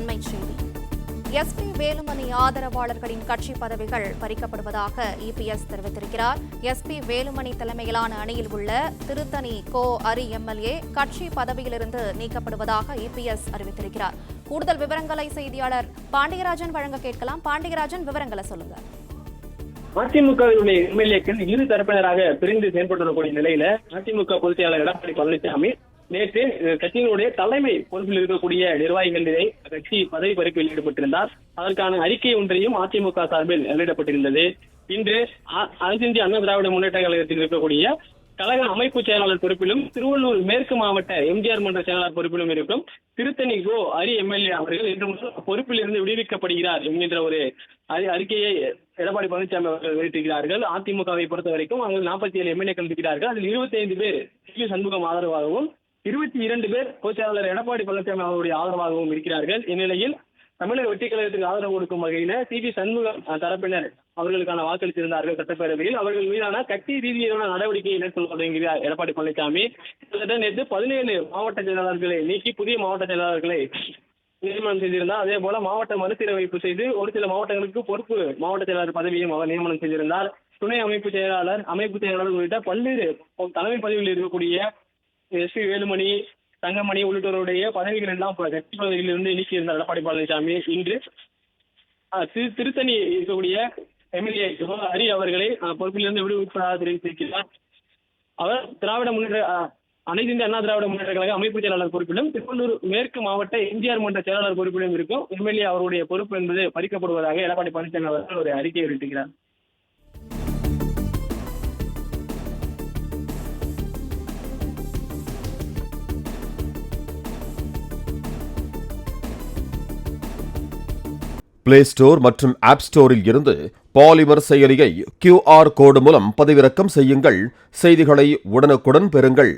அண்மை செய்தி. எஸ்பி வேலுமணி ஆதரவாளர்களின் கட்சி பதவிகள் பறிக்கப்படுவதாக இபிஎஸ் தெரிவித்திருக்கிறார். எஸ்பி வேலுமணி தலைமையிலான அணியில் உள்ள திருத்தணி கோ அரி எம்எல்ஏ கட்சி பதவியிலிருந்து நீக்கப்படுவதாக இபிஎஸ் அறிவித்திருக்கிறார். கூடுதல் விவரங்களை செய்தியாளர் பாண்டியராஜன் வழங்க கேட்கலாம். பாண்டியராஜன், விவரங்களை சொல்லுங்க. அதிமுகவினுடைய எம்எல்ஏக்கள் இரு தரப்பினராக பிரிந்து செயல்பட்டு வரக்கூடிய நிலையில அதிமுக பொதுச் செயலாளர் எடப்பாடி பழனிசாமி நேற்று கட்சியினுடைய தலைமை பொறுப்பில் இருக்கக்கூடிய நிர்வாகிகளிடையே கட்சி பதவி பறிப்பில் ஈடுபட்டிருந்தார். அதற்கான அறிக்கை ஒன்றையும் அதிமுக சார்பில் வெளியிடப்பட்டிருந்தது. இன்று அனைத்து இந்திய அண்ணா திராவிட முன்னேற்ற கழகத்தில் இருக்கக்கூடிய கழக அமைப்பு செயலாளர் பொறுப்பிலும் திருவள்ளூர் மேற்கு மாவட்ட எம்ஜிஆர் மன்ற செயலாளர் பொறுப்பிலும் இருக்கும் திருத்தணி கோ அரி எம்எல்ஏ அவர்கள் இன்று முதல் பொறுப்பில் இருந்து விடுவிக்கப்படுகிறார் என்கின்ற ஒரு அறிக்கையை எடப்பாடி பழனிசாமி அவர்கள் வெளியிட்டிருக்கிறார்கள். அதிமுகவை பொறுத்த வரைக்கும் அங்கு 47 எம்எல்ஏக்கள் இருக்கிறார்கள். அதில் 25 பேர் சி சண்முகம் ஆதரவாகவும் 22 பேர் பொதுச் செயலாளர் எடப்பாடி பழனிசாமி அவருடைய ஆதரவாகவும் இருக்கிறார்கள். இந்நிலையில் தமிழக வெற்றிக் கழகத்துக்கு ஆதரவு கொடுக்கும் வகையில சி சண்முகம் தரப்பினர் அவர்களுக்கான வாக்களித்திருந்தார்கள் சட்டப்பேரவையில். அவர்கள் மீதான கட்சி ரீதியிலான நடவடிக்கையை மேற்கொள்ள தொடங்குகிறார் எடப்பாடி பழனிசாமி. நேற்று 17 மாவட்ட செயலாளர்களை நீக்கி புதிய மாவட்ட செயலாளர்களை நியமனம் செய்திருந்தார். அதே போல மாவட்ட மறுசீரமைப்பு செய்து ஒரு சில மாவட்டங்களுக்கு பொறுப்பு மாவட்ட செயலாளர் பதவியும் அவர் நியமனம் செய்திருந்தார். துணை அமைப்பு செயலாளர் உள்ளிட்ட பல்வேறு தலைமை பதவியில் இருக்கக்கூடிய எஸ்பி வேலுமணி, தங்கமணி உள்ளிட்டோருடைய பதவிகள் எல்லாம் கட்சி பதவியில் இருந்து நீக்கியிருந்தார் எடப்பாடி பழனிசாமி. இன்று திருத்தணி இருக்கக்கூடிய எம்எல்ஏ ஹரி அவர்களை பொறுப்பிலிருந்து விடுவிப்பதாக தெரிவித்திருக்கிறார். அவர் அனைத்து இந்திய அண்ணா திராவிட முன்னேற்ற கழக அமைப்பு செயலாளர் பொறுப்பிலும் திருவள்ளூர் மேற்கு மாவட்ட எம்ஜிஆர் மன்ற செயலாளர் பொறுப்பிலும் இருக்கும் எம்எல்ஏ அவருடைய பொறுப்பு என்பது பறிக்கப்படுவதாக எடப்பாடி பழனிசாமி அவர்கள் ஒரு அறிக்கை வெளியிட்டிருக்கிறார். பிளே ஸ்டோர் மற்றும் ஆப் ஸ்டோரில் இருந்து பாலிமர் செயலியை QR கோடு மூலம் பதிவிறக்கம் செய்யுங்கள். செய்திகளை உடனுக்குடன் பெறுங்கள்.